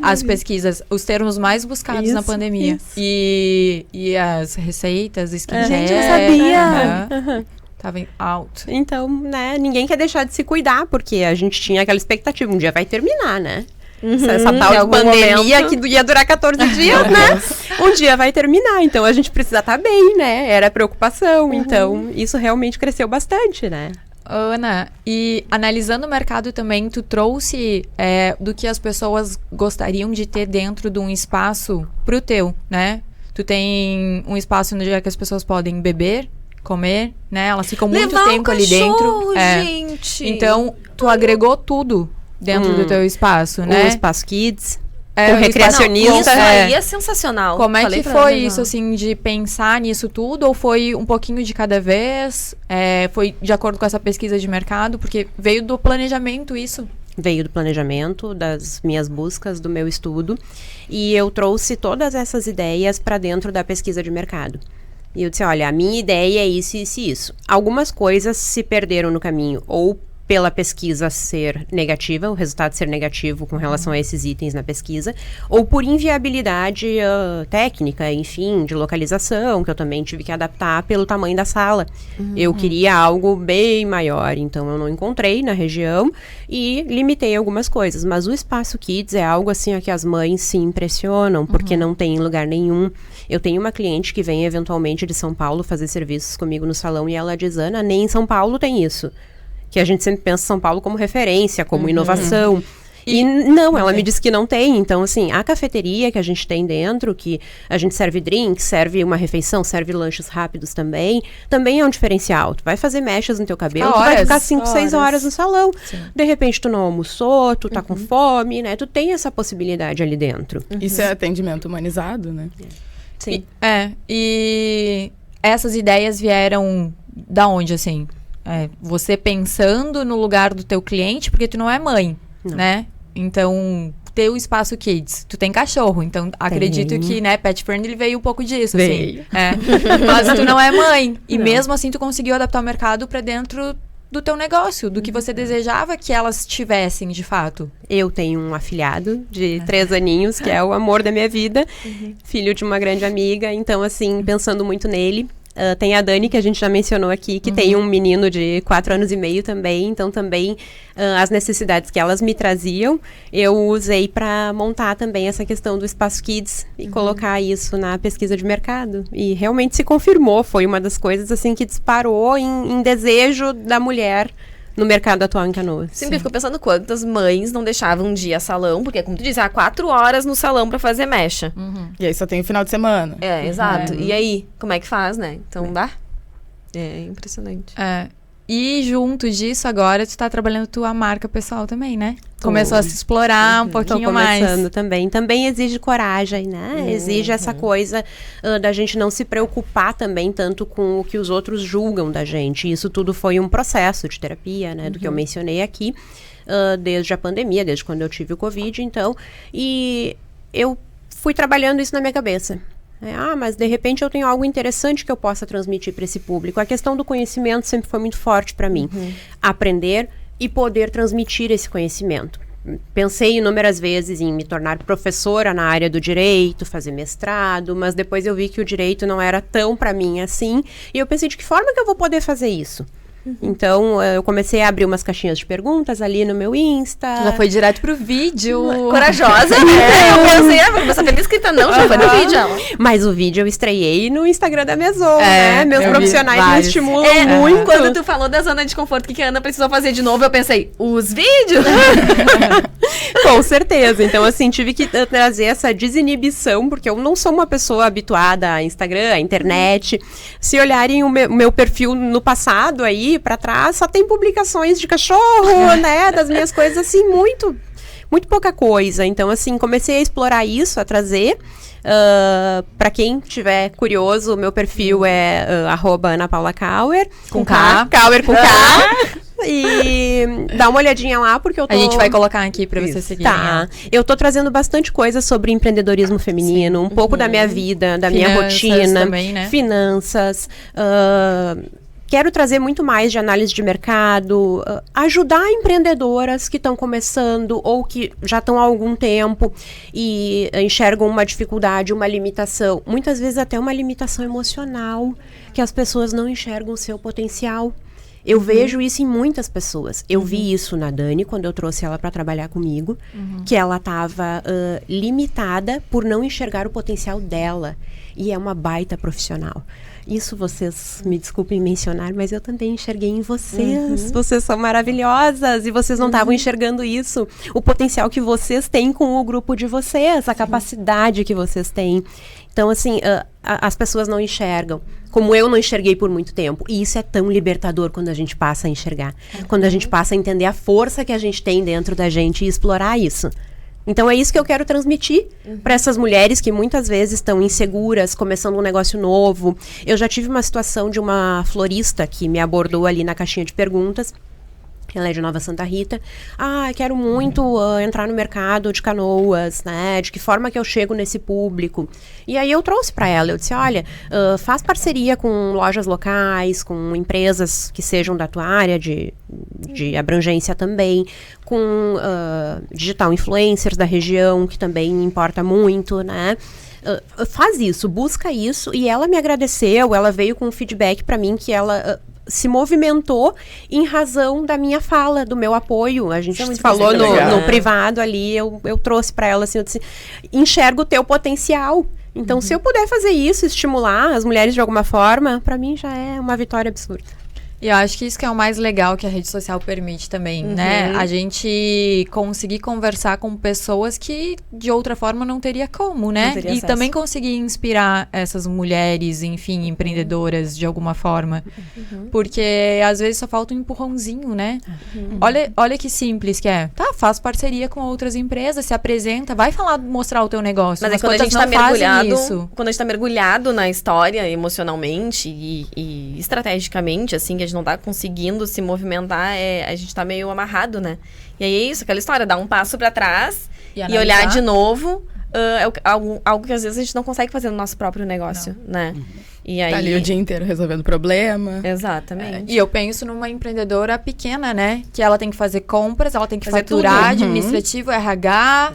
as pesquisas, os termos mais buscados na Isso, pandemia. isso. E as receitas, skincare. Gente, eu sabia. aham, tava em alto. Então, né, ninguém quer deixar de se cuidar, porque a gente tinha aquela expectativa, um dia vai terminar, né? Essa em tal de algum pandemia momento. que ia durar 14 dias, né? Um dia vai terminar, então a gente precisa estar bem, né? Era a preocupação, então isso realmente cresceu bastante, né? Ana, e analisando o mercado também, tu trouxe do que as pessoas gostariam de ter dentro de um espaço pro teu, né? Tu tem um espaço onde as pessoas podem beber, comer, né? Elas ficam muito Levar tempo um ali cachorro, dentro. gente! Então, tu agregou tudo dentro do teu espaço, né? O Espaço Kids, o o recreacionista. Não, isso aí é sensacional. Como é Falei que pra foi Ana, isso, não. assim, de pensar nisso tudo? Ou foi um pouquinho de cada vez? Foi de acordo com essa pesquisa de mercado? Porque veio do planejamento isso. Veio do planejamento, das minhas buscas, do meu estudo. E eu trouxe todas essas ideias para dentro da pesquisa de mercado. E eu disse, olha, a minha ideia é isso, isso e isso. Algumas coisas se perderam no caminho, ou pela pesquisa ser negativa, o resultado ser negativo com relação a esses itens na pesquisa, ou por inviabilidade técnica, enfim, de localização, que eu também tive que adaptar pelo tamanho da sala. Eu queria algo bem maior, então eu não encontrei na região e limitei algumas coisas. Mas o Espaço Kids é algo assim a que as mães se impressionam, porque não tem em lugar nenhum. Eu tenho uma cliente que vem eventualmente de São Paulo fazer serviços comigo no salão e ela diz, Ana, nem em São Paulo tem isso. Que a gente sempre pensa São Paulo como referência, como inovação. E não, ela me disse que não tem. Então, assim, a cafeteria que a gente tem dentro, que a gente serve drinks, serve uma refeição, serve lanches rápidos também é um diferencial. Tu vai fazer mechas no teu cabelo, tu vai ficar 5, 6 horas no salão. Sim. De repente, tu não almoçou, tu tá com fome, né? Tu tem essa possibilidade ali dentro. Isso é atendimento humanizado, né? Sim. E essas ideias vieram da onde, assim? Você pensando no lugar do teu cliente, porque tu não é mãe, né? Então, teu Espaço Kids, tu tem cachorro, então acredito que, né, Pet Friendly veio um pouco disso, veio. assim. Mas tu não é mãe. E mesmo assim, tu conseguiu adaptar o mercado pra dentro do teu negócio, do que você desejava que elas tivessem, de fato. Eu tenho um afilhado de 3 aninhos, que é o amor da minha vida, filho de uma grande amiga, então, assim, pensando muito nele. Tem a Dani, que a gente já mencionou aqui, que tem um menino de 4 anos e meio também. Então, também, as necessidades que elas me traziam, eu usei para montar também essa questão do Espaço Kids e colocar isso na pesquisa de mercado. E realmente se confirmou. Foi uma das coisas, assim, que disparou em desejo da mulher no mercado atual em Canoas. Sempre fico pensando quantas mães não deixavam um dia salão, porque, como tu disse, há 4 horas no salão pra fazer mecha. E aí só tem o final de semana. Exato. E aí, como é que faz, né? Então, dá. É impressionante. E junto disso, agora tu tá trabalhando tua marca pessoal também, né? Começou a se explorar um pouquinho mais. Tô começando também. Também exige coragem, né? Exige essa coisa da gente não se preocupar também tanto com o que os outros julgam da gente. Isso tudo foi um processo de terapia, né? Do que eu mencionei aqui, desde a pandemia, desde quando eu tive o Covid, então. E eu fui trabalhando isso na minha cabeça. Mas de repente eu tenho algo interessante que eu possa transmitir para esse público. A questão do conhecimento sempre foi muito forte para mim. Aprender e poder transmitir esse conhecimento. Pensei inúmeras vezes em me tornar professora na área do direito, fazer mestrado, mas depois eu vi que o direito não era tão para mim assim. E eu pensei, de que forma que eu vou poder fazer isso? Então, eu comecei a abrir umas caixinhas de perguntas ali no meu Insta. Já foi direto pro vídeo. Corajosa, né? Eu pensei, vou começar a ver escrita. Não, já foi no vídeo. Mas o vídeo eu estreiei no Instagram da Maison, né? Meus profissionais me estimulam muito. Quando tu falou da zona de conforto, o que a Ana precisou fazer de novo, eu pensei, os vídeos? Com certeza. Então, assim, tive que trazer essa desinibição, porque eu não sou uma pessoa habituada a Instagram, a internet. Se olharem o meu perfil no passado aí, pra trás, só tem publicações de cachorro, né? Das minhas coisas, assim, muito pouca coisa. Então, assim, comecei a explorar isso, a trazer. Pra quem tiver curioso, o meu perfil é @AnaPaulaKauer. Com K. Kauer com K. E dá uma olhadinha lá, porque eu tô... A gente vai colocar aqui pra você seguir. Tá. Eu tô trazendo bastante coisa sobre empreendedorismo feminino, um pouco da minha vida, da minha rotina. Também, né? Finanças. Quero trazer muito mais de análise de mercado, ajudar empreendedoras que estão começando ou que já estão há algum tempo e enxergam uma dificuldade, uma limitação. Muitas vezes até uma limitação emocional, que as pessoas não enxergam o seu potencial. Eu vejo isso em muitas pessoas. Eu vi isso na Dani, quando eu trouxe ela para trabalhar comigo, que ela estava limitada por não enxergar o potencial dela. E é uma baita profissional. Isso vocês me desculpem mencionar, mas eu também enxerguei em vocês. Vocês são maravilhosas e vocês não estavam enxergando isso. O potencial que vocês têm com o grupo de vocês, a capacidade que vocês têm. Então, assim, as pessoas não enxergam, como eu não enxerguei por muito tempo. E isso é tão libertador quando a gente passa a enxergar. Quando a gente passa a entender a força que a gente tem dentro da gente e explorar isso. Então é isso que eu quero transmitir para essas mulheres que muitas vezes estão inseguras, começando um negócio novo. Eu já tive uma situação de uma florista que me abordou ali na caixinha de perguntas. Ela é de Nova Santa Rita. Quero muito entrar no mercado de Canoas, né? De que forma que eu chego nesse público? E aí eu trouxe para ela, eu disse, olha, faz parceria com lojas locais, com empresas que sejam da tua área de abrangência também, com digital influencers da região, que também importa muito, né? Faz isso, busca isso. E ela me agradeceu, ela veio com um feedback para mim que ela... se movimentou em razão da minha fala, do meu apoio. A gente falou no privado ali, eu trouxe para ela assim, eu disse, enxerga o teu potencial. Então, se eu puder fazer isso, estimular as mulheres de alguma forma, para mim já é uma vitória absurda. E eu acho que isso que é o mais legal que a rede social permite também, né? A gente conseguir conversar com pessoas que de outra forma não teria como, né? E também conseguir inspirar essas mulheres, enfim, empreendedoras de alguma forma. Porque às vezes só falta um empurrãozinho, né? Olha que simples que é. Tá, faz parceria com outras empresas, se apresenta, vai falar, mostrar o teu negócio. Mas quando a gente tá mergulhado, quando a gente tá mergulhado na história emocionalmente e estrategicamente, assim, que a gente não tá conseguindo se movimentar, a gente tá meio amarrado, né? E aí é isso, aquela história, dar um passo pra trás e olhar de novo, algo que às vezes a gente não consegue fazer no nosso próprio negócio, né? E aí... Tá ali o dia inteiro resolvendo problema. Exatamente. E eu penso numa empreendedora pequena, né? Que ela tem que fazer compras, ela tem que faturar, administrativo, RH,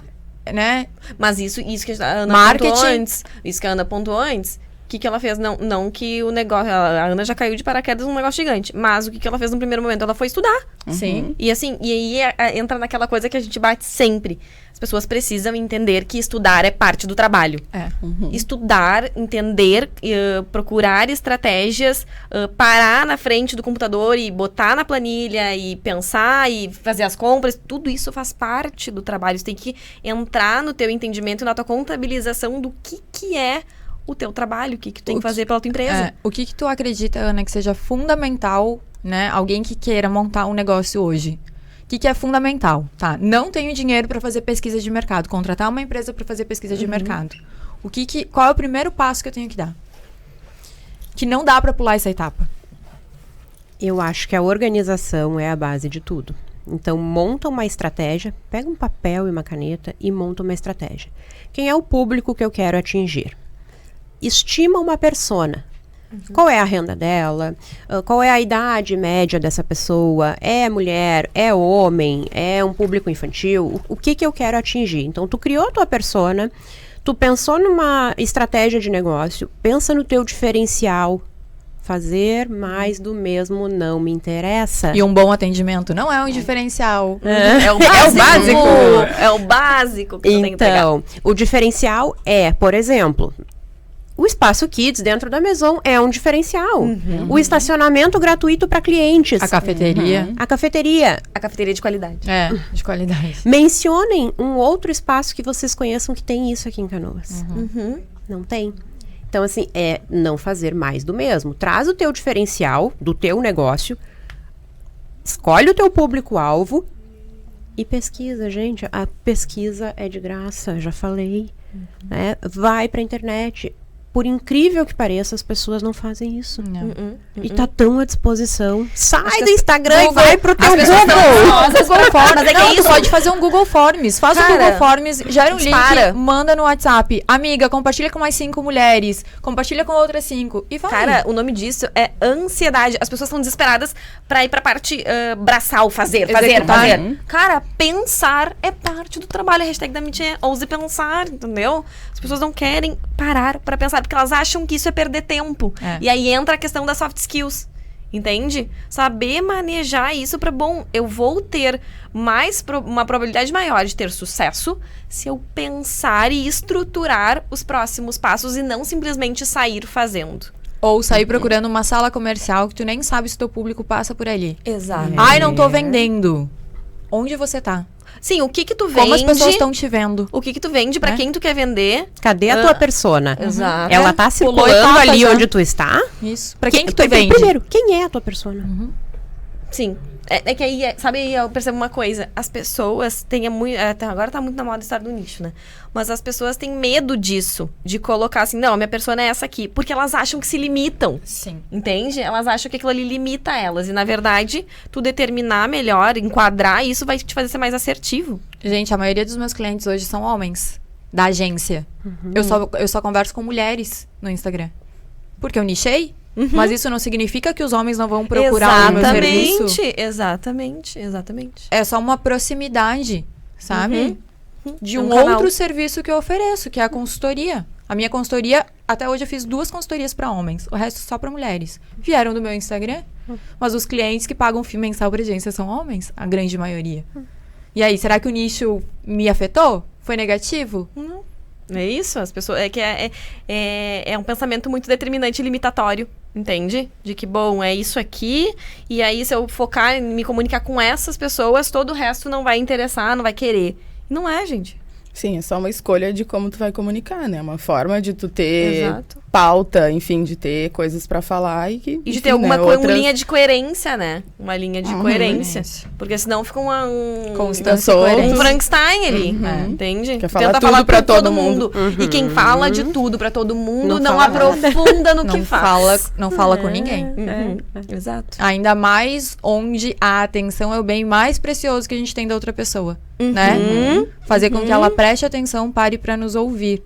né? Mas isso que a Ana pontuou antes, isso que a Ana pontuou antes, o que ela fez? Não que o negócio... A Ana já caiu de paraquedas num negócio gigante. Mas o que ela fez no primeiro momento? Ela foi estudar. Sim. E assim, e aí entra naquela coisa que a gente bate sempre. As pessoas precisam entender que estudar é parte do trabalho. Estudar, entender, procurar estratégias, parar na frente do computador e botar na planilha e pensar e fazer as compras. Tudo isso faz parte do trabalho. Você tem que entrar no teu entendimento e na tua contabilização do que é o teu trabalho, o que tu tem que fazer pela tua empresa. O que tu acredita, Ana, que seja fundamental, né? Alguém que queira montar um negócio hoje. O que é fundamental, tá? Não tenho dinheiro para fazer pesquisa de mercado. Contratar uma empresa para fazer pesquisa de mercado. Qual é o primeiro passo que eu tenho que dar? Que não dá para pular essa etapa. Eu acho que a organização é a base de tudo. Então, monta uma estratégia, pega um papel e uma caneta e monta uma estratégia. Quem é o público que eu quero atingir? Estima uma persona. Qual é a renda dela? Qual é a idade média dessa pessoa? É mulher? É homem? É um público infantil? O que eu quero atingir? Então, tu criou a tua persona, tu pensou numa estratégia de negócio, pensa no teu diferencial. Fazer mais do mesmo não me interessa. E um bom atendimento não é um diferencial. É o básico. É o básico que tu tem que entregar. Então, o diferencial é, por exemplo... O espaço Kids dentro da Maison é um diferencial. O estacionamento gratuito para clientes. A cafeteria. A cafeteria. A cafeteria de qualidade. De qualidade. Mencionem um outro espaço que vocês conheçam que tem isso aqui em Canoas. Não tem. Então, assim, é não fazer mais do mesmo. Traz o teu diferencial do teu negócio, escolhe o teu público-alvo e pesquisa, gente. A pesquisa é de graça, já falei. Né? Vai para a internet. Por incrível que pareça, as pessoas não fazem isso. E tá tão à disposição. Sai do Instagram e vai pro teu Google. Google Forms. Mas é que isso pode fazer um Google Forms. Faz um Google Forms, gera um link, manda no WhatsApp. Amiga, compartilha com mais 5 mulheres. Compartilha com outras 5. E vai. Cara, o nome disso é ansiedade. As pessoas estão desesperadas pra ir pra parte braçal, fazer. Cara, pensar é parte do trabalho. A hashtag da Mitê é ouse pensar, entendeu? As pessoas não querem parar pra pensar, porque elas acham que isso é perder tempo. E aí entra a questão das soft skills, entende? Saber manejar isso pra, eu vou ter uma probabilidade maior de ter sucesso se eu pensar e estruturar os próximos passos e não simplesmente sair fazendo. Ou sair procurando uma sala comercial que tu nem sabe se teu público passa por ali. Exato. Ai, não tô vendendo. Onde você tá? Sim, o que tu vende... Como as pessoas estão te vendo? O que tu vende, pra quem tu quer vender. Cadê a tua persona? Exato. Ela tá Pulou circulando etapa ali já. onde tu está? Isso. Pra quem que tu vende? Primeiro, quem é a tua persona? Sim. É que aí, sabe, eu percebo uma coisa. As pessoas têm muito... agora tá muito na moda estar no nicho, né? Mas as pessoas têm medo disso. De colocar assim, não, a minha persona é essa aqui. Porque elas acham que se limitam. Sim. Entende? Elas acham que aquilo ali limita elas. E, na verdade, tu determinar melhor, enquadrar, isso vai te fazer ser mais assertivo. Gente, a maioria dos meus clientes hoje são homens. Da agência. Eu só converso com mulheres no Instagram. Porque eu nichei. Mas isso não significa que os homens não vão procurar o meu serviço. Exatamente. É só uma proximidade, sabe? De um canal. outro serviço que eu ofereço, que é a consultoria. A minha consultoria, até hoje eu fiz 2 consultorias para homens, o resto só para mulheres. Vieram do meu Instagram, mas os clientes que pagam FII mensal para agência são homens, a grande maioria. E aí, será que o nicho me afetou? Foi negativo? Não. É isso, as pessoas... É um pensamento muito determinante e limitatório, entende? De que, bom, é isso aqui, e aí se eu focar em me comunicar com essas pessoas, todo o resto não vai interessar, não vai querer. Não é, gente. Sim, é só uma escolha de como tu vai comunicar, né? Uma forma de tu ter Exato. pauta, enfim, de ter coisas pra falar e que... E de enfim, ter alguma né, uma linha de coerência, né? Uma linha de coerência. Porque senão fica Constância e um coerência. Frankenstein ali, entende? Quer falar Tenta tudo falar pra com todo mundo. E quem fala de tudo pra todo mundo Não não fala aprofunda no que faz. Não fala com ninguém. Exato. Ainda mais onde a atenção é o bem mais precioso que a gente tem da outra pessoa, né? Fazer com que ela preste atenção, pare para nos ouvir.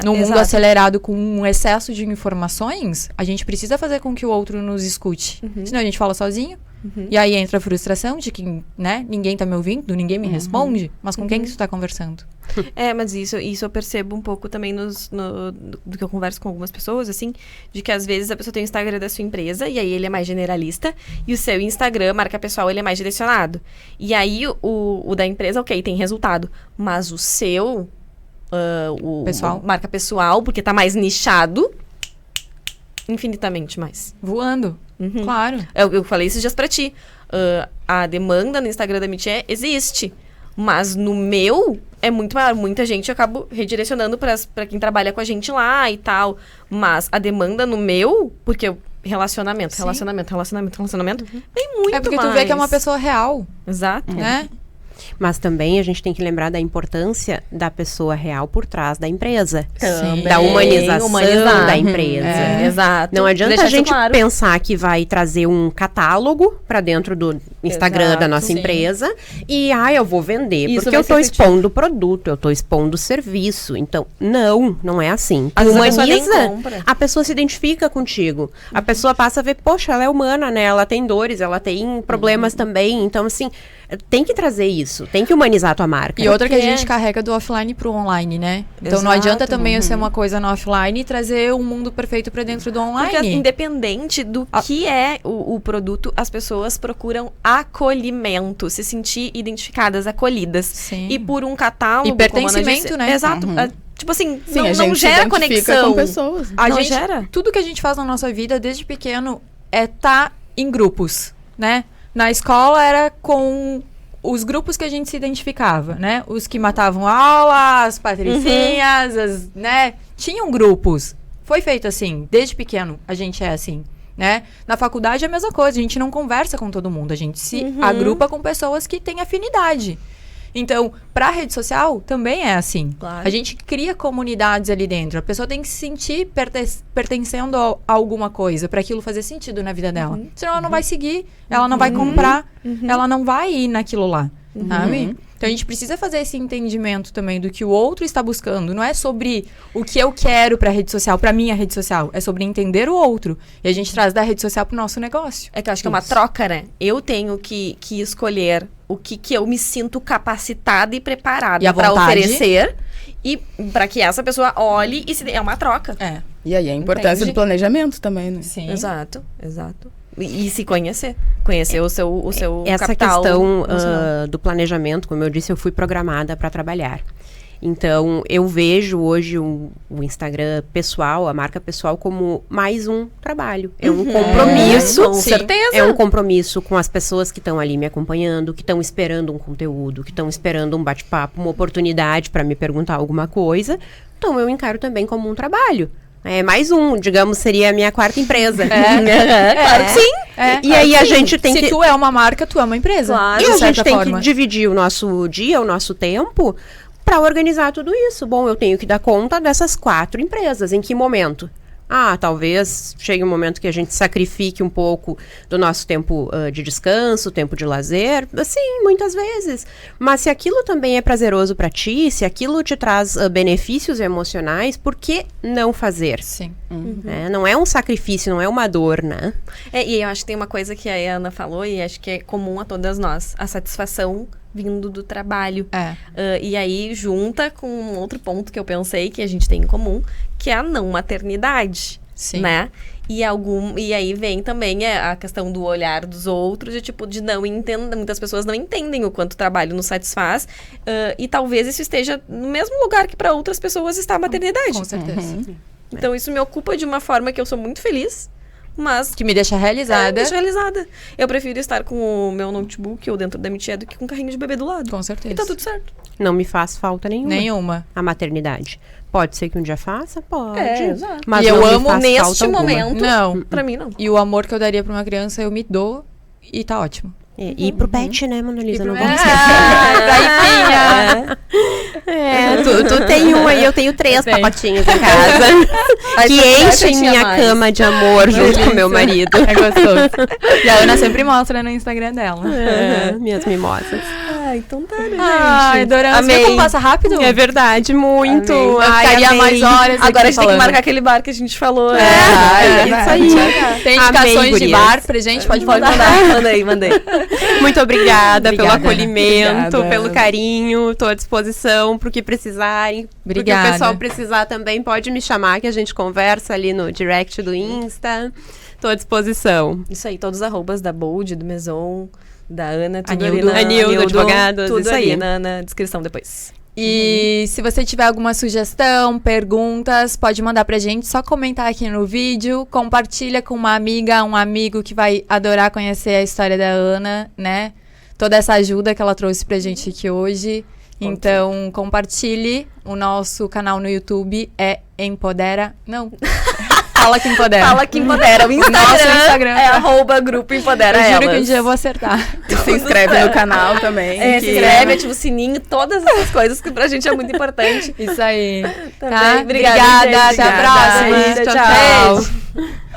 No mundo acelerado com um excesso de informações, a gente precisa fazer com que o outro nos escute. Senão a gente fala sozinho. E aí entra a frustração de que, né, ninguém tá me ouvindo, ninguém me responde. Mas com quem que tu tá conversando? Mas isso eu percebo um pouco também do que eu converso com algumas pessoas, assim, de que às vezes a pessoa tem o Instagram da sua empresa, e aí ele é mais generalista, e o seu Instagram, marca pessoal, ele é mais direcionado. E aí o da empresa, ok, tem resultado, mas o seu, Pessoal. marca pessoal, porque tá mais nichado, infinitamente mais. Voando. Claro. Eu falei esses dias pra ti, a demanda no Instagram da Michê existe, mas no meu é muito maior. Muita gente eu acabo redirecionando pra quem trabalha com a gente lá e tal. Mas a demanda no meu, porque relacionamento, vem muito É porque mais. tu vê que é uma pessoa real, Exato. né? Mas também a gente tem que lembrar da importância da pessoa real por trás da empresa. Também. Da humanização Humanizar. da empresa. Exato. Não adianta Deixar a isso gente claro. pensar que vai trazer um catálogo para dentro do Instagram Exato, da nossa sim. empresa e, eu vou vender, Isso porque vai eu ser tô efetivo. expondo o produto, eu tô expondo o serviço. Então, não é assim. Tu Às vezes a pessoa nem humaniza, compra. a pessoa se identifica contigo. A pessoa passa a ver, poxa, ela é humana, né? Ela tem dores, ela tem problemas também. Então, assim, tem que trazer isso, tem que humanizar a tua marca. E outra que a Porque- gente carrega do offline pro online, né? Então não Exato. adianta também eu ser uma coisa no offline e trazer um mundo perfeito pra dentro do online. Porque independente do que é o produto, as pessoas procuram acolhimento, se sentir identificadas, acolhidas. Sim. E por um catálogo... E pertencimento, como a Ana disse, né? Exato. Tipo assim, Sim, a não gente se gera identifica conexão. com pessoas. A Não gente, gera? tudo que a gente faz na nossa vida desde pequeno é tá em grupos, né? Na escola era com os grupos que a gente se identificava, né? Os que matavam aula, as patricinhas, né? Tinham grupos. Foi feito assim, desde pequeno a gente é assim, né? Na faculdade é a mesma coisa, a gente não conversa com todo mundo, a gente se agrupa com pessoas que têm afinidade. Então, pra rede social, também é assim. Claro. A gente cria comunidades ali dentro. A pessoa tem que se sentir pertencendo a alguma coisa para aquilo fazer sentido na vida dela. Senão ela não vai seguir, ela não vai comprar, ela não vai ir naquilo lá, sabe? Então a gente precisa fazer esse entendimento também do que o outro está buscando. Não é sobre o que eu quero pra rede social, pra minha rede social. É sobre entender o outro. E a gente traz da rede social pro nosso negócio. É que eu acho que é uma troca, né? Eu tenho que escolher o que eu me sinto capacitada e preparada E a para vontade. oferecer e para que essa pessoa olhe e é uma troca. É. E aí a importância Entende? do planejamento também, né? Sim. Exato. E se conhecer. Conhecer o seu Essa capital questão emocional. do planejamento, como eu disse, eu fui programada para trabalhar. Então, eu vejo hoje o Instagram pessoal, a marca pessoal, como mais um trabalho. É um compromisso. Com certeza. É um compromisso com as pessoas que estão ali me acompanhando, que estão esperando um conteúdo, que estão esperando um bate-papo, uma oportunidade para me perguntar alguma coisa. Então, eu encaro também como um trabalho. É mais um, digamos, seria a minha 4ª empresa. Claro que sim. E aí a gente tem Se que... tu é uma marca, tu é uma empresa. Claro. de E a gente certa tem forma. que dividir o nosso dia, o nosso tempo, para organizar tudo isso. Bom, eu tenho que dar conta dessas 4 empresas. Em que momento? Talvez chegue um momento que a gente sacrifique um pouco do nosso tempo de descanso, tempo de lazer. Sim, muitas vezes. Mas se aquilo também é prazeroso para ti, se aquilo te traz benefícios emocionais, por que não fazer? Sim. Não é um sacrifício, não é uma dor, né? E eu acho que tem uma coisa que a Ana falou e acho que é comum a todas nós. A satisfação vindo do trabalho. E aí junta com um outro ponto que eu pensei que a gente tem em comum, que é a não maternidade. Sim. Né? E aí vem também a questão do olhar dos outros, de não entender. Muitas pessoas não entendem o quanto o trabalho nos satisfaz. E talvez isso esteja no mesmo lugar que para outras pessoas está a maternidade. Com certeza. Então isso me ocupa de uma forma que eu sou muito feliz. Mas Que me deixa realizada. me deixa realizada. Eu prefiro estar com o meu notebook ou dentro da Mitia do que com um carrinho de bebê do lado. Com certeza. E tá tudo certo. Não me faz falta nenhuma. A maternidade. Pode ser que um dia faça? Pode. Exato. Mas E eu não me amo faz neste falta alguma. momento. Não. Pra mim, não. E o amor que eu daria pra uma criança, eu me dou e tá ótimo. E pro pet, né, Mona Lisa? Não pro- vamos pra tu tem um aí, eu tenho 3 Eu tenho. pacotinhos em casa. que enchem minha cama de amor junto com meu marido. É gostoso. E a Ana sempre mostra no Instagram dela. Minhas mimosas. Então tá, né, Ai, gente? adoramos. Amei. Viu como passa rápido? É verdade, muito. Amei. Eu Ai, ficaria amei. mais horas aqui Agora a gente tem que falando. marcar aquele bar que a gente falou. Isso aí. Tem Amei, indicações de gurias. bar pra gente? Pode Pode mandar. mandar. Mandei. Muito obrigada pelo Obrigada. acolhimento, Obrigada. pelo carinho. Tô à disposição pro que precisarem. Obrigada. Porque o pessoal precisar também pode me chamar, que a gente conversa ali no direct do Insta. Tô à disposição. Isso aí, todos os arrobas da Bold, do Maison, da Ana, tudo Anildo. ali na... Anildo, advogados, tudo isso ali aí. na descrição depois. E se você tiver alguma sugestão, perguntas, pode mandar pra gente, só comentar aqui no vídeo, compartilha com uma amiga, um amigo que vai adorar conhecer a história da Ana, né? Toda essa ajuda que ela trouxe pra gente aqui hoje. Então, compartilhe. O nosso canal no YouTube é Empodera... Não. Fala que Empodera. Fala que empodera. O nosso Instagram é @grupo empodera Eu juro elas. que um dia eu vou acertar. E se inscreve no canal também. Se inscreve, ativa o sininho, todas essas coisas que pra gente é muito importante. Isso aí. Também. Tá? Obrigada, Obrigada. gente. Até a Obrigada. próxima. Tchau. Tchau.